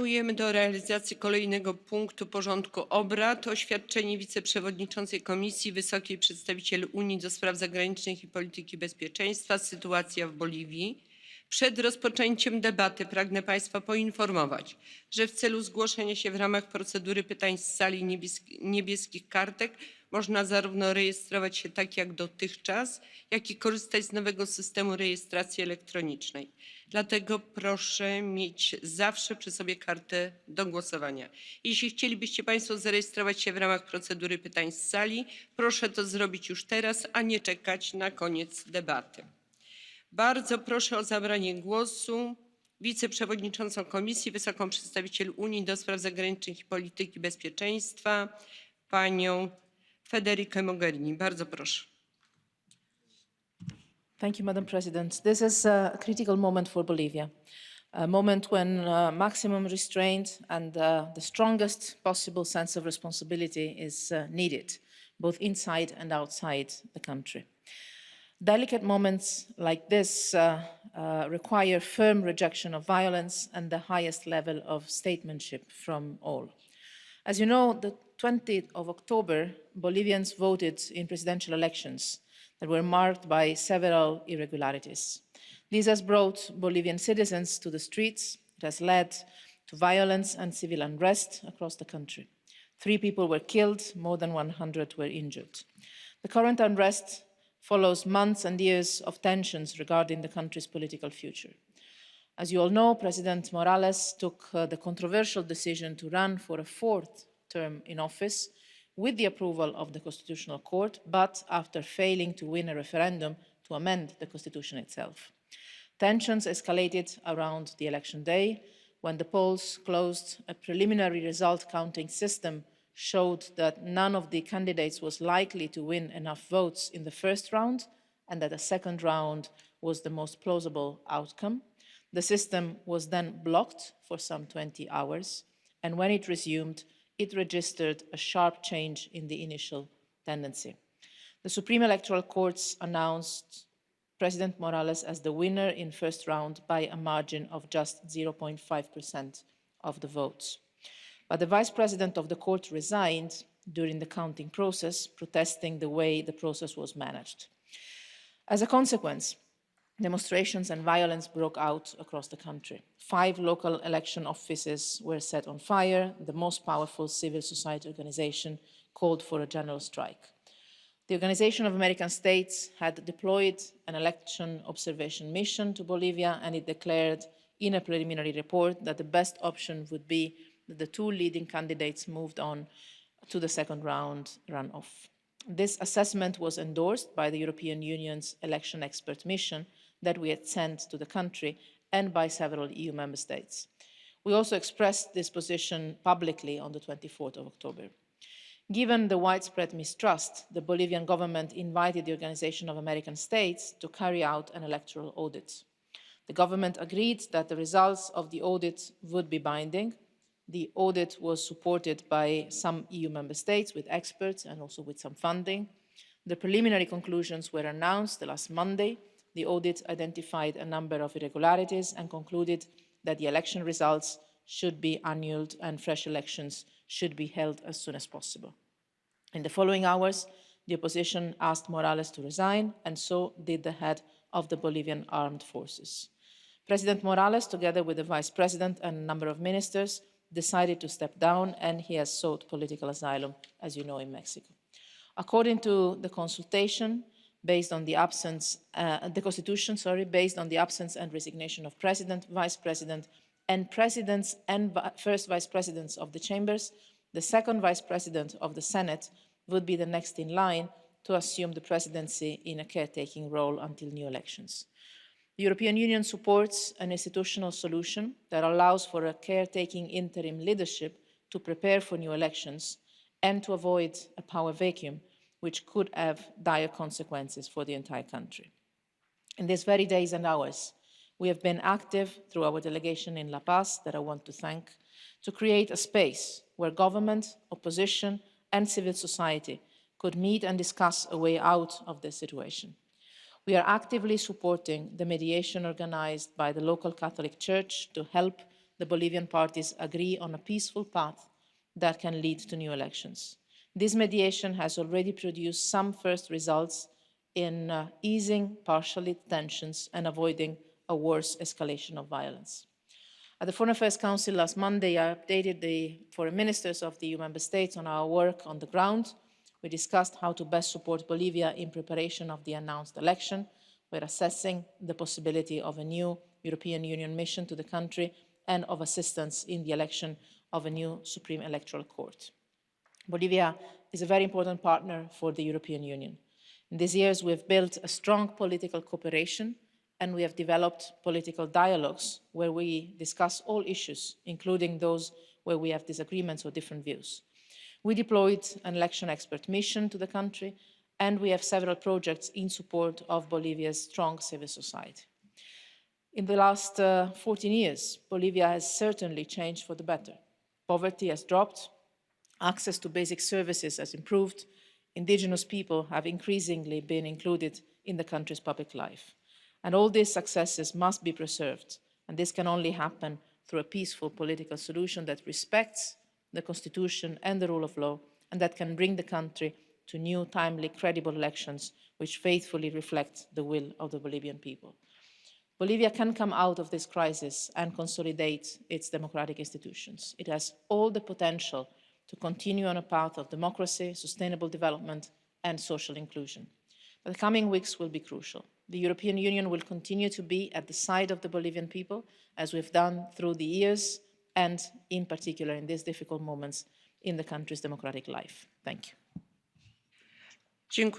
Przystępujemy do realizacji kolejnego punktu porządku obrad. Oświadczenie wiceprzewodniczącej Komisji Wysokiej Przedstawiciel Unii do Spraw Zagranicznych i Polityki Bezpieczeństwa. Sytuacja w Boliwii. Przed rozpoczęciem debaty pragnę Państwa poinformować, że w celu zgłoszenia się w ramach procedury pytań z sali niebieskich kartek można zarówno rejestrować się tak jak dotychczas, jak i korzystać z nowego systemu rejestracji elektronicznej. Dlatego proszę mieć zawsze przy sobie kartę do głosowania. Jeśli chcielibyście Państwo zarejestrować się w ramach procedury pytań z sali, proszę to zrobić już teraz, a nie czekać na koniec debaty. Bardzo proszę o zabranie głosu wiceprzewodniczącą Komisji, Wysoką Przedstawiciel Unii do Spraw Zagranicznych i Polityki Bezpieczeństwa, panią Federikę Mogherini. Bardzo proszę. Thank you, Madam President. This is a critical moment for Bolivia, a moment when maximum restraint and the strongest possible sense of responsibility is needed, both inside and outside the country. Delicate moments like this require firm rejection of violence and the highest level of statesmanship from all. As you know, the 20th of October, Bolivians voted in presidential elections that were marked by several irregularities. This has brought Bolivian citizens to the streets. It has led to violence and civil unrest across the country. 3 people were killed, more than 100 were injured. The current unrest follows months and years of tensions regarding the country's political future. As you all know, President Morales took the controversial decision to run for a 4th term in office with the approval of the Constitutional Court, but after failing to win a referendum to amend the Constitution itself. Tensions escalated around the election day. When the polls closed, a preliminary result counting system showed that none of the candidates was likely to win enough votes in the first round and that a second round was the most plausible outcome. The system was then blocked for some 20 hours, and when it resumed, it registered a sharp change in the initial tendency. The Supreme Electoral Court announced President Morales as the winner in first round by a margin of just 0.5% of the votes. But the Vice President of the court resigned during the counting process, protesting the way the process was managed. As a consequence, demonstrations and violence broke out across the country. 5 local election offices were set on fire. The most powerful civil society organization called for a general strike. The Organization of American States had deployed an election observation mission to Bolivia, and it declared in a preliminary report that the best option would be that the 2 leading candidates moved on to the second round runoff. This assessment was endorsed by the European Union's election expert mission that we had sent to the country and by several EU member states. We also expressed this position publicly on the 24th of October. Given the widespread mistrust, the Bolivian government invited the Organization of American States to carry out an electoral audit. The government agreed that the results of the audit would be binding. The audit was supported by some EU member states with experts and also with some funding. The preliminary conclusions were announced last Monday. The audit identified a number of irregularities and concluded that the election results should be annulled and fresh elections should be held as soon as possible. In the following hours, the opposition asked Morales to resign, and so did the head of the Bolivian armed forces. President Morales, together with the Vice President and a number of ministers, decided to step down, and he has sought political asylum, as you know, in Mexico. According to the consultation, based on the absence, the Constitution, based on the absence and resignation of President, Vice President, and Presidents and First Vice Presidents of the chambers, the second Vice President of the Senate would be the next in line to assume the presidency in a caretaking role until new elections. The European Union supports an institutional solution that allows for a caretaking interim leadership to prepare for new elections and to avoid a power vacuum, which could have dire consequences for the entire country. In these very days and hours, we have been active through our delegation in La Paz, that I want to thank, to create a space where government, opposition and civil society could meet and discuss a way out of this situation. We are actively supporting the mediation organised by the local Catholic Church to help the Bolivian parties agree on a peaceful path that can lead to new elections. This mediation has already produced some first results in easing partially tensions and avoiding a worse escalation of violence. At the Foreign Affairs Council last Monday, I updated the foreign ministers of the EU member states on our work on the ground. We discussed how to best support Bolivia in preparation of the announced election. We're assessing the possibility of a new European Union mission to the country and of assistance in the election of a new Supreme Electoral Court. Bolivia is a very important partner for the European Union. In these years, we have built a strong political cooperation and we have developed political dialogues where we discuss all issues, including those where we have disagreements or different views. We deployed an election expert mission to the country and we have several projects in support of Bolivia's strong civil society. In the last 14 years, Bolivia has certainly changed for the better. Poverty has dropped, access to basic services has improved, indigenous people have increasingly been included in the country's public life. And all these successes must be preserved, and this can only happen through a peaceful political solution that respects the constitution and the rule of law, and that can bring the country to new, timely, credible elections which faithfully reflect the will of the Bolivian people. Bolivia can come out of this crisis and consolidate its democratic institutions. It has all the potential to continue on a path of democracy, sustainable development and social inclusion. But the coming weeks will be crucial. The European Union will continue to be at the side of the Bolivian people, as we've done through the years, and in particular in these difficult moments in the country's democratic life. Thank you.